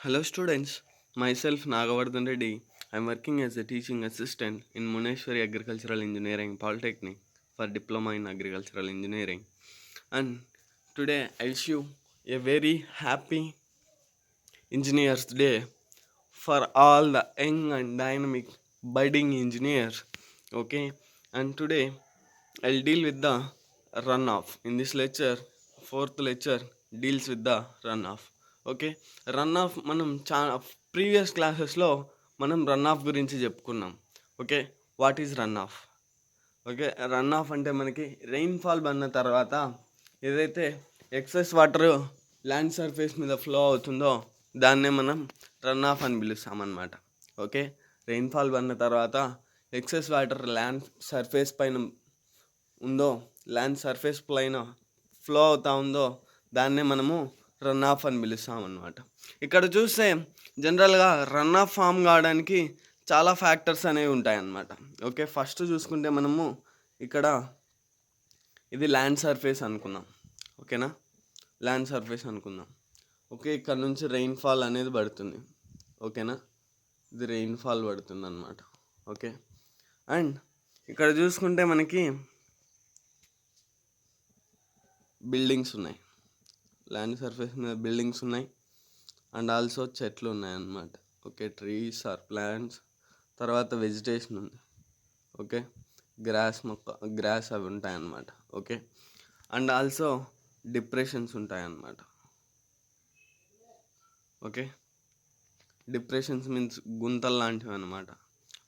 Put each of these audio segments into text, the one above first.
Hello students, myself Nagavardhan Reddy. I am working as a teaching assistant in Muneshwari Agricultural Engineering Polytechnic for Diploma in Agricultural Engineering. And today I wish you a very happy Engineers Day for all the young and dynamic budding engineers. Okay, and today I'll deal with the runoff. In this lecture, fourth lecture deals with the runoff. Okay, run of మనం previous క్లాసెస్లో మనం run of గురించి చెప్పుకున్నాం. Okay, what is run off? Okay, run off అంటే మనకి rainfall పడిన తర్వాత ఏదైతే ఎక్సెస్ వాటర్ ల్యాండ్ సర్ఫేస్ మీద ఫ్లో అవుతుందో దాన్నే మనం రన్ ఆఫ్ అని పిలుస్తామన్నమాట. ఓకే, రెయిన్ఫాల్ పడిన తర్వాత ఎక్సెస్ వాటర్ ల్యాండ్ సర్ఫేస్ పైన ఉందో, ల్యాండ్ సర్ఫేస్ పైన ఫ్లో అవుతూ ఉందో దాన్నే మనము రన్ ఆఫ్ అని పిలుస్తాం అన్నమాట. ఇక్కడ చూస్తే జనరల్గా రన్ ఆఫ్ ఫామ్ కావడానికి చాలా ఫ్యాక్టర్స్ అనేవి ఉంటాయన్నమాట. ఓకే, ఫస్ట్ చూసుకుంటే మనము ఇక్కడ ఇది ల్యాండ్ సర్ఫేస్ అనుకుందాం. ఓకేనా, ల్యాండ్ సర్ఫేస్ అనుకుందాం. ఓకే, ఇక్కడ నుంచి రెయిన్ఫాల్ అనేది పడుతుంది. ఓకేనా, ఇది రెయిన్ఫాల్ పడుతుంది అన్నమాట. ఓకే, అండ్ ఇక్కడ చూసుకుంటే మనకి బిల్డింగ్స్ ఉన్నాయి, ల్యాండ్ సర్ఫేస్ మీద బిల్డింగ్స్ ఉన్నాయి అండ్ ఆల్సో చెట్లు ఉన్నాయి అన్నమాట. ఓకే, ట్రీస్ ఆర్ ప్లాంట్స్, తర్వాత వెజిటేషన్ ఉంది. ఓకే, గ్రాస్ అవి ఉంటాయన్నమాట. ఓకే, అండ్ ఆల్సో డిప్రెషన్స్ ఉంటాయన్నమాట. ఓకే, డిప్రెషన్స్ మీన్స్ గుంతలు లాంటివి అన్నమాట.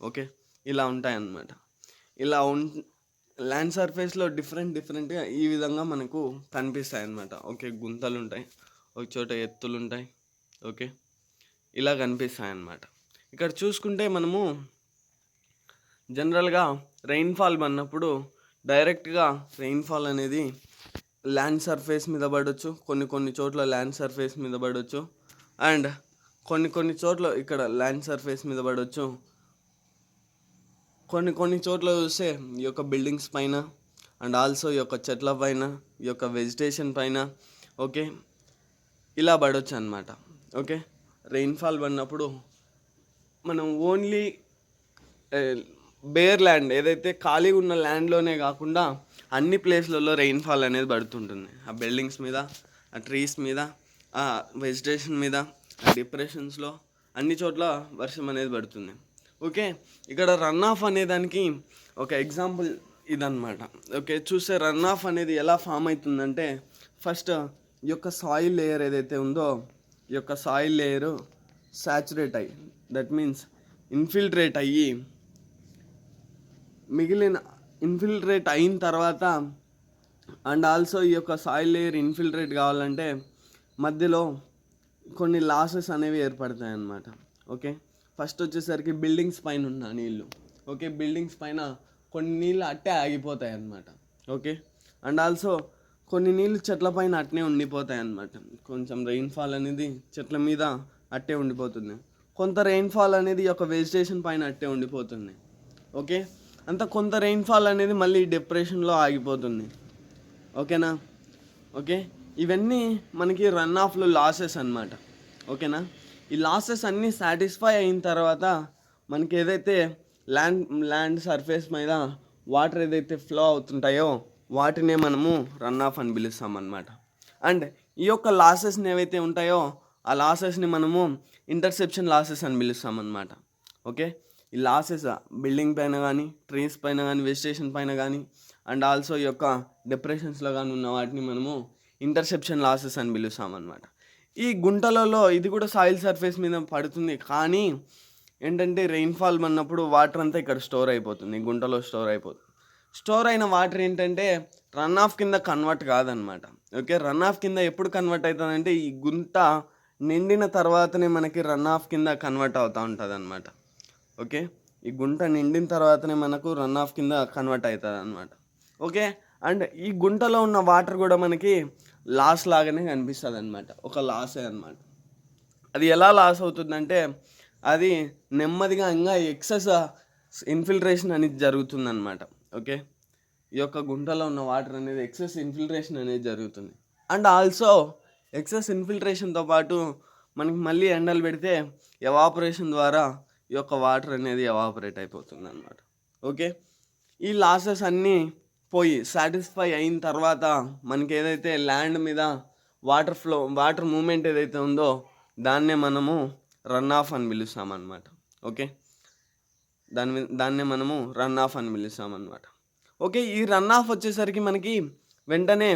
ఓకే, ఇలా ఉంటాయన్నమాట. ఇలా ల్యాండ్ సర్ఫేస్లో డిఫరెంట్గా ఈ విధంగా మనకు కనిపిస్తాయి అన్నమాట. ఓకే, గుంతలు ఉంటాయి, ఒక చోట ఎత్తులు ఉంటాయి. ఓకే, ఇలా కనిపిస్తాయి అన్నమాట. ఇక్కడ చూసుకుంటే మనము జనరల్గా రెయిన్ఫాల్ పడినప్పుడు డైరెక్ట్గా రెయిన్ఫాల్ అనేది ల్యాండ్ సర్ఫేస్ మీద పడవచ్చు, కొన్ని చోట్ల ల్యాండ్ సర్ఫేస్ మీద పడవచ్చు, అండ్ కొన్ని చోట్ల ఇక్కడ ల్యాండ్ సర్ఫేస్ మీద పడవచ్చు. కొన్ని చోట్ల చూస్తే ఈ యొక్క బిల్డింగ్స్ పైన అండ్ ఆల్సో ఈ యొక్క చెట్ల పైన, ఈ యొక్క వెజిటేషన్ పైన, ఓకే, ఇలా పడవచ్చు అనమాట. ఓకే, రెయిన్ఫాల్ పడినప్పుడు మనం ఓన్లీ బేర్ ల్యాండ్ ఏదైతే ఖాళీగా ఉన్న ల్యాండ్లోనే కాకుండా అన్ని ప్లేస్లలో రెయిన్ఫాల్ అనేది పడుతుంటుంది. ఆ బిల్డింగ్స్ మీద, ఆ ట్రీస్ మీద, ఆ వెజిటేషన్ మీద, ఆ డిప్రెషన్స్లో అన్ని చోట్ల వర్షం అనేది పడుతుంది. ఓకే, ఇక్కడ రన్ ఆఫ్ అనేదానికి ఒక ఎగ్జాంపుల్ ఇదన్నమాట. ఓకే, చూస్తే రన్ ఆఫ్ అనేది ఎలా ఫామ్ అవుతుందంటే ఫస్ట్ ఈ యొక్క సాయిల్ లేయర్ ఏదైతే ఉందో ఈ యొక్క సాయిల్ లేయరు సాచురేట్ అయ్యి, దట్ మీన్స్ ఇన్ఫిల్ట్రేట్ అయ్యి, మిగిలిన ఇన్ఫిల్ట్రేట్ అయిన తర్వాత అండ్ ఆల్సో ఈ యొక్క సాయిల్ లేయర్ ఇన్ఫిల్ట్రేట్ కావాలంటే మధ్యలో కొన్ని లాసెస్ అనేవి ఏర్పడతాయి అన్నమాట. ఓకే, ఫస్ట్ వచ్చేసరికి బిల్డింగ్స్ పైన ఉన్న నీళ్ళు. ఓకే, బిల్డింగ్స్ పైన కొన్ని నీళ్ళు అట్టే ఆగిపోతాయి అన్నమాట. ఓకే, అండ్ ఆల్సో కొన్ని నీళ్ళు చెట్ల పైన అట్నే ఉండిపోతాయి అన్నమాట. కొంచెం రెయిన్ఫాల్ అనేది చెట్ల మీద అట్టే ఉండిపోతుంది, కొంత రెయిన్ఫాల్ అనేది ఈ యొక్క వెజిటేషన్ పైన అట్టే ఉండిపోతుంది. ఓకే, అంత కొంత రెయిన్ఫాల్ అనేది మళ్ళీ డిప్రెషన్లో ఆగిపోతుంది. ఓకేనా. ఓకే, ఇవన్నీ మనకి రన్ ఆఫ్లో లాసెస్ అన్నమాట. ఓకేనా, ఈ లాసెస్ అన్నీ సాటిస్ఫై అయిన తర్వాత మనకి ఏదైతే ల్యాండ్ సర్ఫేస్ మీద వాటర్ ఏదైతే ఫ్లో అవుతుంటాయో వాటినే మనము రన్ ఆఫ్ అని పిలుస్తాం అన్నమాట. అండ్ ఈ యొక్క లాసెస్ని ఏవైతే ఉంటాయో ఆ లాసెస్ని మనము ఇంటర్సెప్షన్ లాసెస్ అని పిలుస్తాం అన్నమాట. ఓకే, ఈ లాసెస్ బిల్డింగ్ పైన కానీ, ట్రీస్ పైన కానీ, వెజిటేషన్ పైన కానీ అండ్ ఆల్సో ఈ యొక్క డిప్రెషన్స్లో కానీ ఉన్న వాటిని మనము ఇంటర్సెప్షన్ లాసెస్ అని పిలుస్తాం అన్నమాట. ఈ గుంటలలో ఇది కూడా సాయిల్ సర్ఫేస్ మీద పడుతుంది, కానీ ఏంటంటే రెయిన్ఫాల్ పడినప్పుడు వాటర్ అంతా ఇక్కడ స్టోర్ అయిపోతుంది, గుంటలో స్టోర్ అయిపోతుంది. స్టోర్ అయిన వాటర్ ఏంటంటే రన్ ఆఫ్ కింద కన్వర్ట్ కాదనమాట. ఓకే, రన్ ఆఫ్ కింద ఎప్పుడు కన్వర్ట్ అవుతుందంటే ఈ గుంట నిండిన తర్వాతనే మనకి రన్ ఆఫ్ కింద కన్వర్ట్ అవుతూ ఉంటుంది అనమాట. ఓకే, ఈ గుంట నిండిన తర్వాతనే మనకు రన్ ఆఫ్ కింద కన్వర్ట్ అవుతుంది అనమాట. ఓకే, అండ్ ఈ గుంటలో ఉన్న వాటర్ కూడా మనకి లాస్ లాగానే కనిపిస్తుంది అనమాట, ఒక లాసే అనమాట. అది ఎలా లాస్ అవుతుందంటే అది నెమ్మదిగా ఇంకా ఎక్సెస్ ఇన్ఫిల్ట్రేషన్ అనేది జరుగుతుందన్నమాట. ఓకే, ఈ యొక్క గుంటలో ఉన్న వాటర్ అనేది ఎక్సెస్ ఇన్ఫిల్ట్రేషన్ అనేది జరుగుతుంది. అండ్ ఆల్సో ఎక్సెస్ ఇన్ఫిల్ట్రేషన్తో పాటు మనకి మళ్ళీ ఎండలు పెడితే ఎవాపరేషన్ ద్వారా ఈ యొక్క వాటర్ అనేది ఎవాపరేట్ అయిపోతుంది అనమాట. ఓకే, ఈ లాసెస్ అన్నీ పోయి సాటిస్ఫై అయిన తర్వాత మనకి ఏదైతే ల్యాండ్ మీద వాటర్ మూమెంట్ ఏదైతే ఉందో దాన్నే మనము రన్ ఆఫ్ అని పిలుస్తామన్నమాట. ఓకే, దాన్నే మనము రన్ ఆఫ్ అని పిలుస్తామన్నమాట. ఓకే, ఈ రన్ ఆఫ్ వచ్చేసరికి మనకి వెంటనే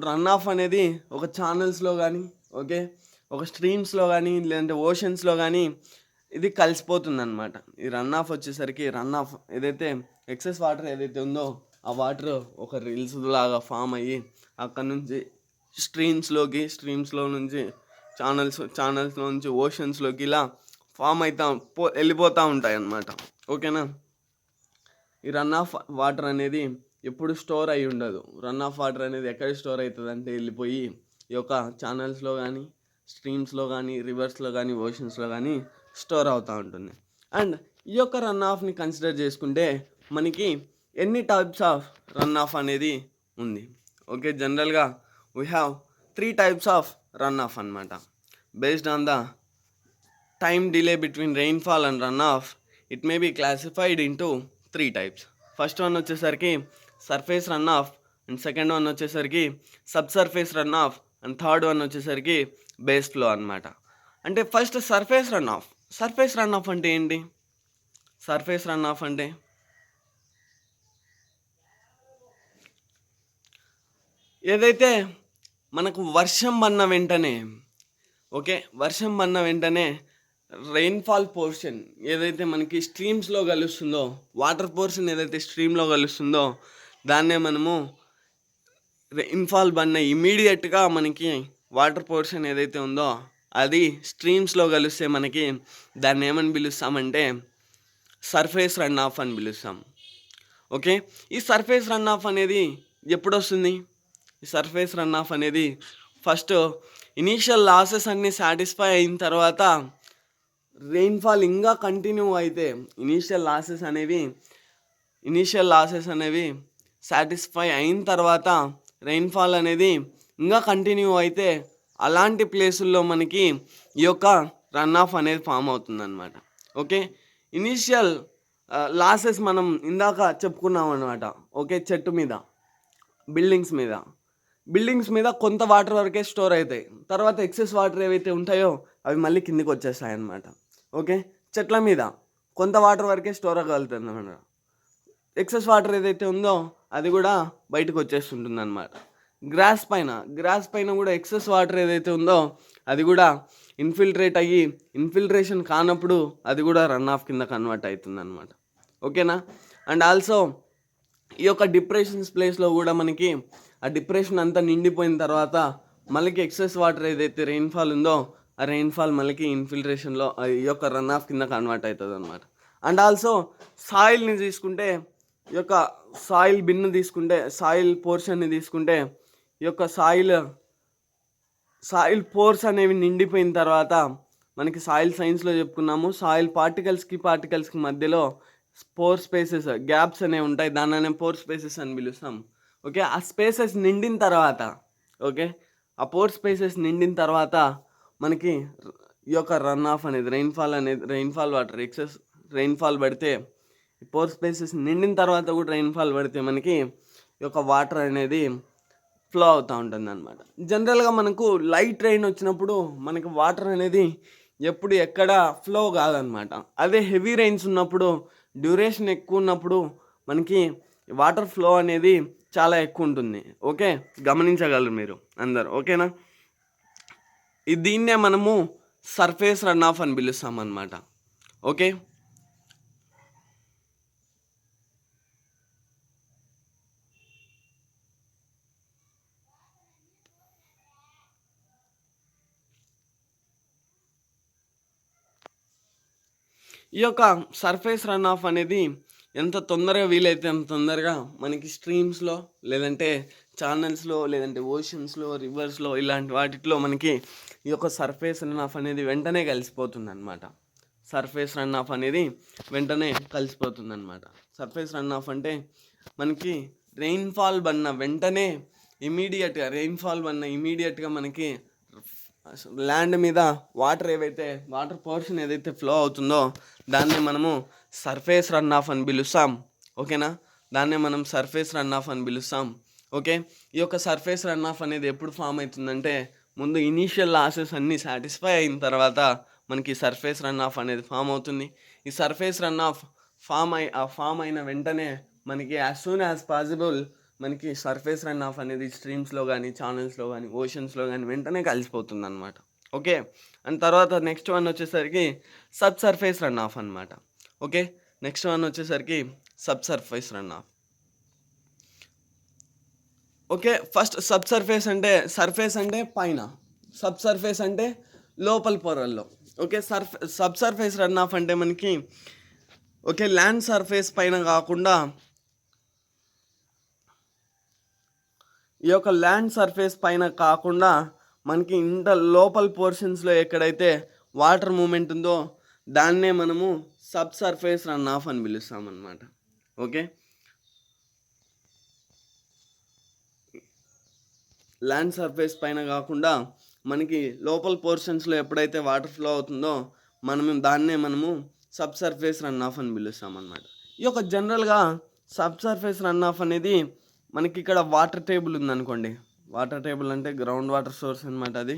రన్ ఆఫ్ అనేది ఒక ఛానల్స్లో కానీ, ఓకే, ఒక స్ట్రీమ్స్లో కానీ, లేదంటే ఓషన్స్లో కానీ ఇది కలిసిపోతుంది అనమాట. ఈ రన్ ఆఫ్ వచ్చేసరికి రన్ ఆఫ్ ఏదైతే ఎక్సెస్ వాటర్ ఏదైతే ఉందో ఆ వాటర్ ఒక రిల్స్ లాగా ఫామ్ అయ్యి అక్కడ నుంచి స్ట్రీమ్స్లో నుంచి ఛానల్స్లో నుంచి ఓషన్స్లోకి ఇలా ఫామ్ అవుతా వెళ్ళిపోతూ ఉంటాయి అన్నమాట. ఓకేనా, ఈ రన్ ఆఫ్ వాటర్ అనేది ఎప్పుడు స్టోర్ అయి ఉండదు. రన్ ఆఫ్ వాటర్ అనేది ఎక్కడ స్టోర్ అవుతుంది అంటే వెళ్ళిపోయి ఈ యొక్క ఛానల్స్లో కానీ, స్ట్రీమ్స్లో కానీ, రివర్స్లో కానీ, ఓషన్స్లో కానీ స్టోర్ అవుతూ ఉంటుంది. అండ్ ఈ యొక్క రన్ ఆఫ్ని కన్సిడర్ చేసుకుంటే మనకి ఎన్ని టైప్స్ ఆఫ్ రన్ ఆఫ్ అనేది ఉంది. ఓకే, జనరల్గా we have 3 types of run off అనమాట. Based on the time delay between rainfall and run off it may be classified into 3 types. First one వచ్చేసరికి surface run off, and second one వచ్చేసరికి sub surface run off, and third one వచ్చేసరికి base flow అనమాట. అంటే first surface run off. Surface run off అంటే ఏంటి? Surface run off అంటే ఏదైతే మనకు వర్షం పడిన వెంటనే, ఓకే, వర్షం పడిన వెంటనే రెయిన్ఫాల్ పోర్షన్ ఏదైతే మనకి స్ట్రీమ్స్లో కలుస్తుందో, వాటర్ పోర్షన్ ఏదైతే స్ట్రీమ్లో కలుస్తుందో దాన్నే మనము రెయిన్ఫాల్ పడిన ఇమీడియట్గా మనకి వాటర్ పోర్షన్ ఏదైతే ఉందో అది స్ట్రీమ్స్లో కలిస్తే మనకి దాన్ని ఏమని పిలుస్తామంటే సర్ఫేస్ రన్ ఆఫ్ అని పిలుస్తాం. ఓకే, ఈ సర్ఫేస్ రన్ ఆఫ్ అనేది ఎప్పుడు వస్తుంది? ఈ సర్ఫేస్ రన్ ఆఫ్ అనేది ఫస్ట్ ఇనీషియల్ లాసెస్ అన్నీ సాటిస్ఫై అయిన తర్వాత రెయిన్ఫాల్ ఇంకా కంటిన్యూ అయితే, ఇనీషియల్ లాసెస్ అనేవి సాటిస్ఫై అయిన తర్వాత రెయిన్ఫాల్ అనేది ఇంకా కంటిన్యూ అయితే అలాంటి ప్లేసుల్లో మనకి ఈ యొక్క రన్ ఆఫ్ అనేది ఫామ్ అవుతుంది అనమాట. ఓకే, ఇనీషియల్ లాసెస్ మనం ఇందాక చెప్పుకున్నాం అనమాట. ఓకే, చెట్టు మీద, బిల్డింగ్స్ మీద కొంత వాటర్ వరకే స్టోర్ అవుతాయి. తర్వాత ఎక్సెస్ వాటర్ ఏవైతే ఉంటాయో అవి మళ్ళీ కిందికి వచ్చేస్తాయి అన్నమాట. ఓకే, చెట్ల మీద కొంత వాటర్ వరకే స్టోర్ అవ్వగలుగుతుంది అన్నమాట. ఎక్సెస్ వాటర్ ఏదైతే ఉందో అది కూడా బయటకు వచ్చేస్తుంటుంది అన్నమాట. గ్రాస్ పైన కూడా ఎక్సెస్ వాటర్ ఏదైతే ఉందో అది కూడా ఇన్ఫిల్ట్రేట్ అయ్యి, ఇన్ఫిల్ట్రేషన్ కానప్పుడు అది కూడా రన్ ఆఫ్ కింద కన్వర్ట్ అవుతుంది అనమాట. ఓకేనా, అండ్ ఆల్సో ఈ యొక్క డిప్రెషన్స్ ప్లేస్లో కూడా మనకి ఆ డిప్రెషన్ అంతా నిండిపోయిన తర్వాత మళ్ళీ ఎక్సెస్ వాటర్ ఏదైతే రెయిన్ఫాల్ ఉందో ఆ రెయిన్ఫాల్ మళ్ళీ ఇన్ఫిల్ట్రేషన్లో ఈ యొక్క రన్ ఆఫ్ కింద కన్వర్ట్ అవుతుంది అనమాట. అండ్ ఆల్సో సాయిల్ని తీసుకుంటే, ఈ యొక్క సాయిల్ పోర్షన్ని తీసుకుంటే ఈ యొక్క సాయిల్ పోర్స్ అనేవి నిండిపోయిన తర్వాత మనకి సాయిల్ సైన్స్లో చెప్పుకున్నాము, సాయిల్ పార్టికల్స్కి మధ్యలో పోర్ స్పేసెస్, గ్యాప్స్ అనేవి ఉంటాయి. దాన్ని పోర్ స్పేసెస్ అని పిలుస్తాం. ఓకే, ఆ స్పేసెస్ నిండిన తర్వాత, ఓకే, ఆ పోర్ స్పేసెస్ నిండిన తర్వాత మనకి ఈ యొక్క రన్ ఆఫ్ అనేది రెయిన్ఫాల్ వాటర్ ఎక్సెస్ రెయిన్ఫాల్ పడితే, పోర్ స్పేసెస్ నిండిన తర్వాత కూడా రెయిన్ఫాల్ పడితే మనకి ఈ యొక్క వాటర్ అనేది ఫ్లో అవుతూ ఉంటుంది అనమాట. జనరల్గా మనకు లైట్ రెయిన్ వచ్చినప్పుడు మనకి వాటర్ అనేది ఎప్పుడు ఎక్కడ ఫ్లో కాదనమాట. అదే హెవీ రెయిన్స్ ఉన్నప్పుడు, డ్యూరేషన్ ఎక్కువ ఉన్నప్పుడు మనకి వాటర్ ఫ్లో అనేది చాలా ఎక్కువ ఉంటుంది. ఓకే, గమనించగలరు మీరు అందరు. ఓకేనా, దీన్నే మనము సర్ఫేస్ రన్ ఆఫ్ అని పిలుస్తాం అన్నమాట. ఓకే, ఈ యొక్క సర్ఫేస్ రన్ ఆఫ్ అనేది ఎంత తొందరగా వీలైతే అంత తొందరగా మనకి స్ట్రీమ్స్లో, లేదంటే ఛానల్స్లో, లేదంటే ఓషన్స్లో, రివర్స్లో, ఇలాంటి వాటిలో మనకి ఈ యొక్క సర్ఫేస్ రన్ ఆఫ్ అనేది వెంటనే కలిసిపోతుంది అనమాట. సర్ఫేస్ రన్ ఆఫ్ అంటే మనకి రెయిన్ఫాల్ పడిన ఇమీడియట్గా మనకి ల్యాండ్ మీద వాటర్ పోర్షన్ ఏదైతే ఫ్లో అవుతుందో దాన్ని మనము సర్ఫేస్ రన్ ఆఫ్ అని పిలుస్తాం. ఓకేనా, దాన్నే మనం సర్ఫేస్ రన్ ఆఫ్ అని పిలుస్తాం. ఓకే, ఈ యొక్క సర్ఫేస్ రన్ ఆఫ్ అనేది ఎప్పుడు ఫామ్ అవుతుందంటే ముందు ఇనీషియల్ లాసెస్ అన్నీ సాటిస్ఫై అయిన తర్వాత మనకి సర్ఫేస్ రన్ ఆఫ్ అనేది ఫామ్ అవుతుంది. ఈ సర్ఫేస్ రన్ ఆఫ్ ఫామ్ అయిన వెంటనే మనకి యాజ్ సూన్ యాజ్ పాసిబుల్ మనకి సర్ఫేస్ రన్ ఆఫ్ అనేది స్ట్రీమ్స్లో కానీ ఛానల్స్లో కానీ ఓషన్స్లో కానీ వెంటనే కలిసిపోతుంది అనమాట. ఓకే, అండ్ తర్వాత నెక్స్ట్ వన్ వచ్చేసరికి సబ్ సర్ఫేస్ రన్ ఆఫ్ అనమాట. ఓకే, నెక్స్ట్ వన్ వచ్చేసరికి sub surface run off. Okay, first sub surface అంటే పైన, సబ్ సర్ఫేస్ అంటే లోపల పొరల్లో. Okay, sub surface run off అంటే మనకి ఓకే ల్యాండ్ సర్ఫేస్ పైన కాకుండా ఈ యొక్క ల్యాండ్ సర్ఫేస్ పైన కాకుండా మనకి ఇంత లోపల్ పోర్షన్స్లో ఎక్కడైతే వాటర్ మూమెంట్ ఉందో దాన్నే మనము సబ్ సర్ఫేస్ రన్ ఆఫ్ అని పిలుస్తాం అన్నమాట. ఓకే, ల్యాండ్ సర్ఫేస్ పైన కాకుండా మనకి లోపల్ పోర్షన్స్లో ఎప్పుడైతే వాటర్ ఫ్లో అవుతుందో దాన్నే మనము సబ్ సర్ఫేస్ రన్ ఆఫ్ అని పిలుస్తాం అన్నమాట. ఈ యొక్క జనరల్గా సబ్ సర్ఫేస్ రన్ ఆఫ్ అనేది మనకి ఇక్కడ వాటర్ టేబుల్ ఉందనుకోండి, వాటర్ టేబుల్ అంటే గ్రౌండ్ వాటర్ సోర్స్ అనమాట అది.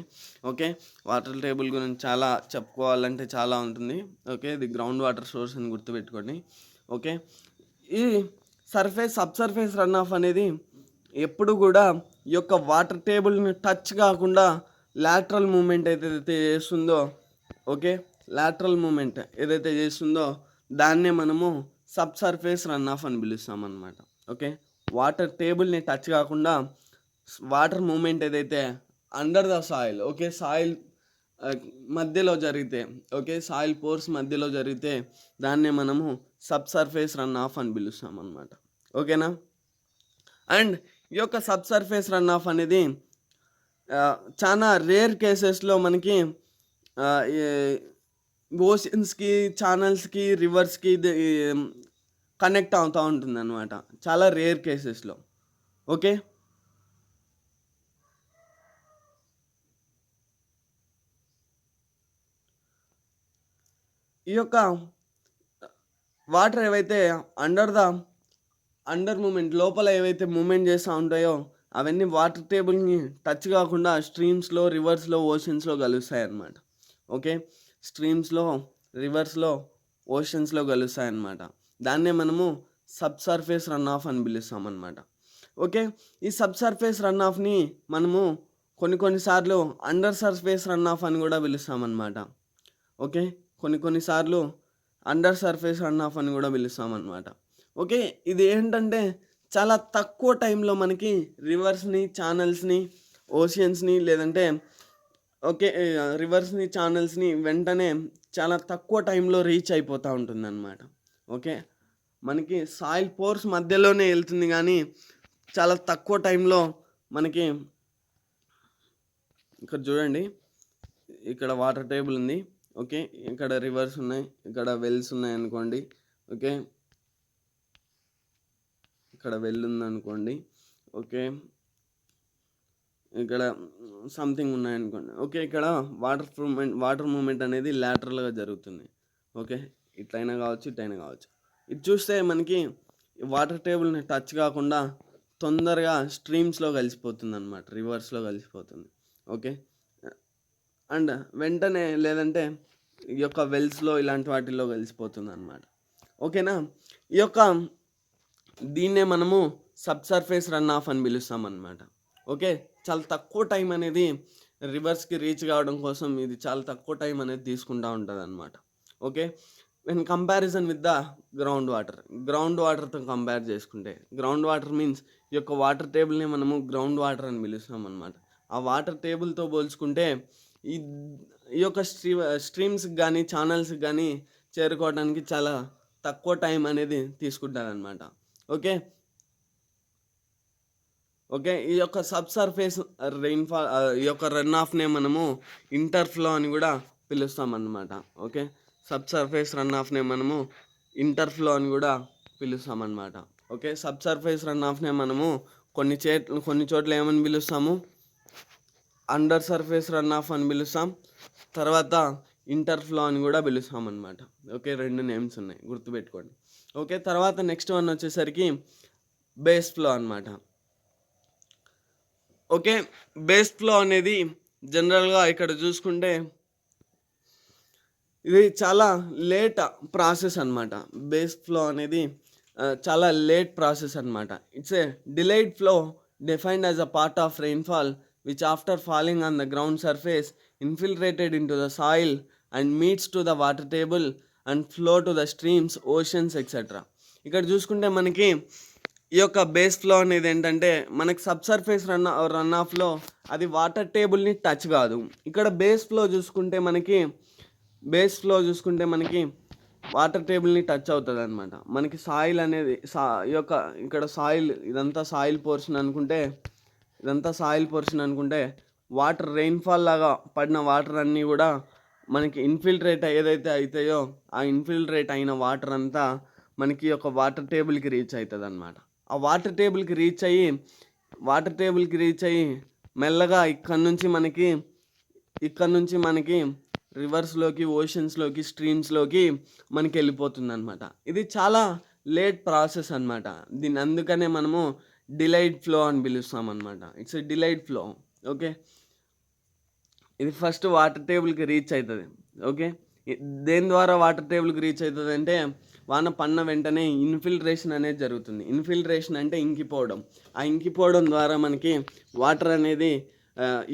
ఓకే, వాటర్ టేబుల్ గురించి చాలా చెప్పుకోవాలంటే చాలా ఉంటుంది. ఓకే, ఇది గ్రౌండ్ వాటర్ సోర్స్ అని గుర్తుపెట్టుకోండి. ఓకే, ఈ సబ్ సర్ఫేస్ రన్ ఆఫ్ అనేది ఎప్పుడు కూడా ఈ యొక్క వాటర్ టేబుల్ని టచ్ కాకుండా లాటరల్ మూమెంట్ ఏదైతే చేస్తుందో, ఓకే లాటరల్ మూమెంట్ ఏదైతే చేస్తుందో దాన్నే మనము సబ్ సర్ఫేస్ రన్ ఆఫ్ అని పిలుస్తాం అన్నమాట. ఓకే, వాటర్ టేబుల్ని టచ్ కాకుండా వాటర్ మూమెంట్ ఏదైతే under the soil, okay soil మధ్యలో జరిగితే, ఓకే సాయిల్ పోర్స్ మధ్యలో జరిగితే దాన్నే మనము సబ్ సర్ఫేస్ రన్ ఆఫ్ అని పిలుస్తాం అన్నమాట. ఓకేనా, అండ్ ఈ యొక్క సబ్ సర్ఫేస్ రన్ ఆఫ్ అనేది చాలా రేర్ కేసెస్లో మనకి ఓషన్స్కి, ఛానల్స్కి, రివర్స్కి కనెక్ట్ అవుతూ ఉంటుంది అనమాట, చాలా రేర్ కేసెస్లో. ఓకే, ఈ యొక్క వాటర్ ఏవైతే అండర్ మూమెంట్ లోపల ఏవైతే మూమెంట్ చేస్తూ ఉంటాయో అవన్నీ వాటర్ టేబుల్ని టచ్ కాకుండా స్ట్రీమ్స్లో, రివర్స్లో, ఓషన్స్లో కలుస్తాయి అన్నమాట. ఓకే, స్ట్రీమ్స్లో, రివర్స్లో, ఓషన్స్లో కలుస్తాయి అన్నమాట. దాన్నే మనము సబ్ సర్ఫేస్ రన్ ఆఫ్ అని పిలుస్తాం అన్నమాట. ఓకే, ఈ సబ్ సర్ఫేస్ రన్ ఆఫ్ని మనము కొన్నిసార్లు అండర్ సర్ఫేస్ రన్ ఆఫ్ అని కూడా పిలుస్తామన్నమాట. ఓకే, కొన్నిసార్లు అండర్ సర్ఫేస్ రన్ ఆఫ్ అని కూడా పిలుస్తామన్నమాట. ఓకే, ఇది ఏంటంటే చాలా తక్కువ టైంలో మనకి రివర్స్ని, ఛానల్స్ని, ఓషియన్స్ని లేదంటే ఓకే రివర్స్ని, ఛానల్స్ని వెంటనే చాలా తక్కువ టైంలో రీచ్ అయిపోతూ ఉంటుంది అన్నమాట. ఓకే, మనకి సాయిల్ పోర్స్ మధ్యలోనే వెళ్తుంది కానీ చాలా తక్కువ టైంలో మనకి ఇక్కడ చూడండి, ఇక్కడ వాటర్ టేబుల్ ఉంది. ఓకే, ఇక్కడ రివర్స్ ఉన్నాయి, ఇక్కడ వెల్స్ ఉన్నాయి అనుకోండి. ఓకే, ఇక్కడ వెల్ ఉందనుకోండి. ఓకే, ఇక్కడ సంథింగ్ ఉన్నాయనుకోండి. ఓకే, ఇక్కడ వాటర్ మూమెంట్ అనేది లాటరల్గా జరుగుతుంది. ఓకే, ఇట్లయినా కావచ్చు, ఇట్లయినా కావచ్చు. ఇది చూస్తే మనకి వాటర్ టేబుల్ని టచ్ కాకుండా తొందరగా స్ట్రీమ్స్లో కలిసిపోతుంది అనమాట, రివర్స్లో కలిసిపోతుంది. ఓకే, అండ్ వెంటనే లేదంటే ఈ యొక్క వెల్స్లో ఇలాంటి వాటిల్లో కలిసిపోతుంది అనమాట. ఓకేనా, ఈ యొక్క దీన్నే మనము సబ్ సర్ఫేస్ రన్ ఆఫ్ అని పిలుస్తాం అన్నమాట. ఓకే, చాలా తక్కువ టైం అనేది రివర్స్కి రీచ్ కావడం కోసం ఇది చాలా తక్కువ టైం అనేది తీసుకుంటూ ఉంటుంది అనమాట. Okay, when comparison with the ground వాటర్తో కంపేర్ చేసుకుంటే, గ్రౌండ్ వాటర్ మీన్స్ ఈ యొక్క వాటర్ టేబుల్ని మనము గ్రౌండ్ వాటర్ అని పిలుస్తాం అనమాట. ఆ వాటర్ టేబుల్తో పోల్చుకుంటే ఈ యొక్క స్ట్రీమ్స్కి కానీ, ఛానల్స్కి కానీ చేరుకోవడానికి చాలా తక్కువ టైం అనేది తీసుకుంటారనమాట. ఓకే, ఈ యొక్క సబ్ సర్ఫేస్ ఈ యొక్క రన్ ఆఫ్నే మనము ఇంటర్ఫ్లో అని కూడా పిలుస్తాం అన్నమాట. ఓకే, సబ్ సర్ఫేస్ రన్ ఆఫ్నే మనము ఇంటర్ఫ్లో అని కూడా పిలుస్తాం అన్నమాట. ఓకే, సబ్ సర్ఫేస్ రన్ ఆఫ్నే మనము కొన్ని చోట్ల ఏమని పిలుస్తాము, అండర్ సర్ఫేస్ రన్ ఆఫ్ అని పిలుస్తాం, తర్వాత ఇంటర్ ఫ్లో అని కూడా పిలుస్తాం అనమాట. ఓకే, 2 నేమ్స్ ఉన్నాయి, గుర్తుపెట్టుకోండి. ఓకే, తర్వాత నెక్స్ట్ వన్ వచ్చేసరికి బేస్ ఫ్లో అనమాట. ఓకే, బేస్ ఫ్లో అనేది జనరల్గా ఇక్కడ చూసుకుంటే ఇది చాలా లేట్ ప్రాసెస్ అనమాట. బేస్ ఫ్లో అనేది చాలా లేట్ ప్రాసెస్ అనమాట. It's a delayed flow defined as a part of rainfall which after falling on the ground surface infiltrated into the soil and meets to the water table and flow to the streams, oceans etcetera. ఇక్కడ చూసుకుంటే మనకి ఈ యొక్క base flow అనేది ఏంటంటే మనకి sub surface run ఆఫ్లో అది వాటర్ టేబుల్ని టచ్ కాదు. ఇక్కడ బేస్ ఫ్లో చూసుకుంటే మనకి వాటర్ టేబుల్ని టచ్ అవుతుంది అనమాట. మనకి సాయిల్ అనేది ఇక్కడ సాయిల్, ఇదంతా సాయిల్ పోర్షన్ అనుకుంటే వాటర్ రెయిన్ఫాల్ లాగా పడిన వాటర్ అన్నీ కూడా మనకి ఇన్ఫిల్ట్రేట్ ఏదైతే అవుతాయో ఆ ఇన్ఫిల్ట్రేట్ అయిన వాటర్ అంతా మనకి ఒక వాటర్ టేబుల్కి రీచ్ అవుతుంది అనమాట. ఆ వాటర్ టేబుల్కి రీచ్ అయ్యి మెల్లగా ఇక్కడ నుంచి మనకి రివర్స్లోకి, ఓషన్స్లోకి, స్ట్రీమ్స్లోకి మనకి వెళ్ళిపోతుంది అనమాట. ఇది చాలా లేట్ ప్రాసెస్ అనమాట. దీన్ని అందుకనే మనము డిలైడ్ ఫ్లో అని పిలుస్తాం అనమాట. It's a delayed flow. Okay, ఇది ఫస్ట్ వాటర్ టేబుల్కి రీచ్ అవుతుంది. ఓకే, దేని ద్వారా వాటర్ టేబుల్కి రీచ్ అవుతుంది అంటే వాన పడిన వెంటనే ఇన్ఫిల్ట్రేషన్ అనేది జరుగుతుంది. ఇన్ఫిల్ట్రేషన్ అంటే ఇంకిపోవడం. ఆ ఇంకిపోవడం ద్వారా మనకి వాటర్ అనేది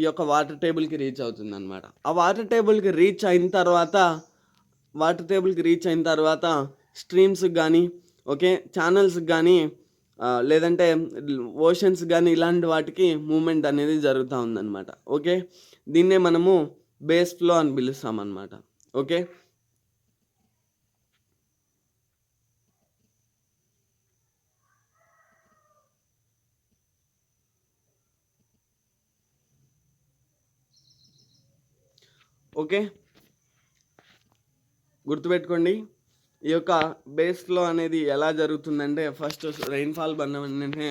ఈ యొక్క వాటర్ టేబుల్కి రీచ్ అవుతుంది అనమాట. ఆ వాటర్ టేబుల్కి రీచ్ అయిన తర్వాత స్ట్రీమ్స్కి కానీ, ఓకే, ఛానల్స్కి కానీ, లేదంటే ఓషన్స్ కానీ ఇలాంటి వాటికి మూమెంట్ అనేది జరుగుతూ ఉందన్నమాట. ఓకే, దీన్నే మనము బేస్ ఫ్లో అని పిలుస్తాం అన్నమాట. ఓకే, ఓకే, గుర్తుపెట్టుకోండి. ఈ యొక్క బేస్ ఫ్లో అనేది ఎలా జరుగుతుందంటే ఫస్ట్ రెయిన్ఫాల్ పడిన వెంటనే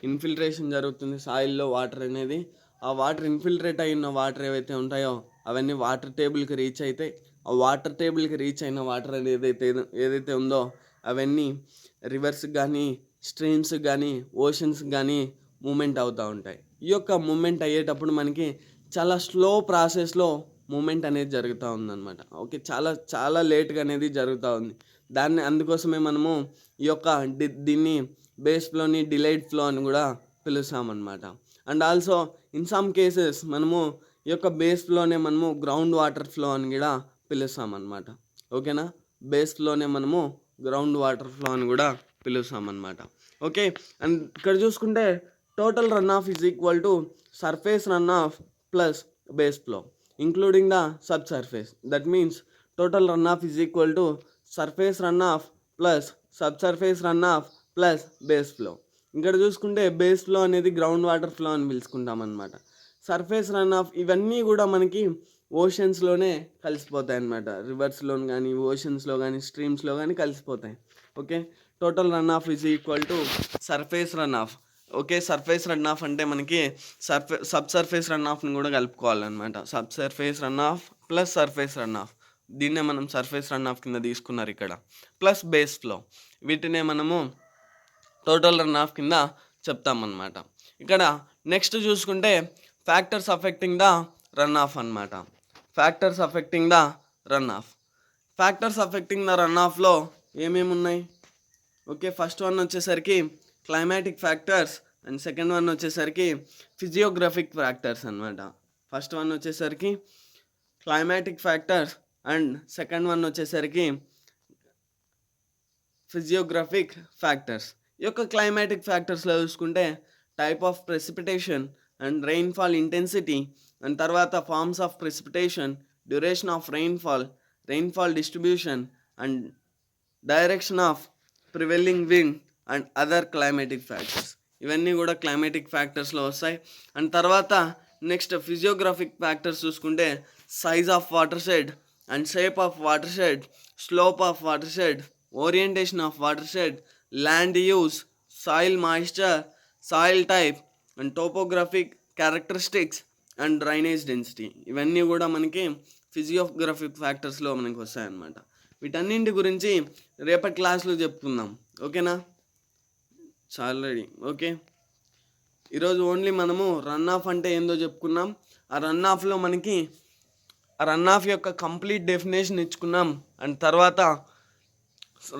ఇన్ఫిల్ట్రేషన్ జరుగుతుంది సాయిల్లో. వాటర్ అనేది, ఆ వాటర్ ఇన్ఫిల్ట్రేట్ అయిన వాటర్ ఏవైతే ఉంటాయో అవన్నీ వాటర్ టేబుల్కి రీచ్ అవుతాయి. ఆ వాటర్ టేబుల్కి రీచ్ అయిన వాటర్ అనేది ఏదైతే ఉందో అవన్నీ రివర్స్కి కానీ, స్ట్రీమ్స్కి కానీ, ఓషన్స్కి కానీ మూమెంట్ అవుతూ ఉంటాయి. ఈ యొక్క మూమెంట్ అయ్యేటప్పుడు మనకి చాలా స్లో ప్రాసెస్లో మూమెంట్ అనేది జరుగుతూ ఉందన్నమాట. ఓకే, చాలా లేట్గా అనేది జరుగుతూ ఉంది. అందుకోసమే మనము ఈ యొక్క దీన్ని బేస్ ఫ్లోని డిలైడ్ ఫ్లో అని కూడా పిలుస్తామన్నమాట. And also in some cases మనము ఈ యొక్క బేస్ ఫ్లోనే మనము గ్రౌండ్ వాటర్ ఫ్లో అని కూడా పిలుస్తామన్నమాట. ఓకేనా, బేస్ ఫ్లోనే మనము గ్రౌండ్ వాటర్ ఫ్లో అని కూడా పిలుస్తామన్నమాట. ఓకే, అండ్ ఇక్కడ చూసుకుంటే total run off is equal to surface run off plus base flow including the sub surface. That means total run off is equal to surface run off plus sub surface run off plus base flow. ఇక్కడ చూసుకుంటే base flow అనేది ground water flow అని పిలుచుకుంటాం అనమాట. Surface run of ఇవన్నీ కూడా మనకి ఓషన్స్లోనే కలిసిపోతాయి అన్నమాట. రివర్స్లో కానీ, ఓషన్స్లో కానీ, స్ట్రీమ్స్లో కానీ కలిసిపోతాయి. Okay, total run off is equal to surface run off. Okay, surface run off అంటే మనకి సబ్ సర్ఫేస్ రన్ ఆఫ్ని కూడా కలుపుకోవాలన్నమాట. Sub surface run off plus surface run off, దీన్నే మనం సర్ఫేస్ రన్ ఆఫ్ కింద తీసుకున్నారు ఇక్కడ, ప్లస్ బేస్ ఫ్లో. వీటినే మనము టోటల్ రన్ ఆఫ్ కింద చెప్తామన్నమాట. ఇక్కడ నెక్స్ట్ చూసుకుంటే factors affecting the run off అన్నమాట. ఫ్యాక్టర్స్ అఫెక్టింగ్ ద రన్ ఆఫ్లో ఏమేమి ఉన్నాయి? ఓకే, ఫస్ట్ వన్ వచ్చేసరికి climatic factors and second one వచ్చేసరికి ఫిజియోగ్రఫిక్ ఫ్యాక్టర్స్ అన్నమాట. ఫస్ట్ వన్ వచ్చేసరికి climatic factors and second one వచ్చేసరికి ఫిజియోగ్రఫిక్ ఫ్యాక్టర్స్. ఈ యొక్క క్లైమాటిక్ ఫ్యాక్టర్స్లో చూసుకుంటే type of precipitation and rainfall intensity, and తర్వాత forms of precipitation, duration of rainfall distribution and direction of prevailing wind and other climatic factors. ఇవన్నీ కూడా climatic ఫ్యాక్టర్స్లో వస్తాయి. అండ్ తర్వాత నెక్స్ట్ ఫిజియోగ్రఫిక్ ఫ్యాక్టర్స్ చూసుకుంటే size of watershed and shape of watershed, slope of watershed, orientation of watershed, land use, soil moisture, soil type and topographic characteristics and drainage density, ఇవన్నీ కూడా మనకి physiographic ఫ్యాక్టర్స్లో మనకి వస్తాయన్నమాట. వీటన్నింటి గురించి రేపటి క్లాస్లో చెప్పుకుందాం. ఓకేనా? చాలా రెడీ. ఓకే, ఈరోజు ఓన్లీ మనము రన్ ఆఫ్ అంటే ఏందో చెప్పుకున్నాం. ఆ రన్ ఆఫ్ యొక్క కంప్లీట్ డెఫినేషన్ ఇచ్చుకున్నాం. అండ్ తర్వాత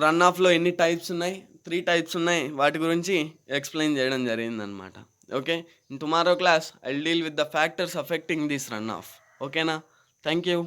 రన్ ఆఫ్లో ఎన్ని టైప్స్ ఉన్నాయి, 3 టైప్స్ ఉన్నాయి, వాటి గురించి ఎక్స్ప్లెయిన్ చేయడం జరిగిందనమాట. Okay, in tomorrow class I will deal with the factors affecting this run off. ఓకేనా? Thank you.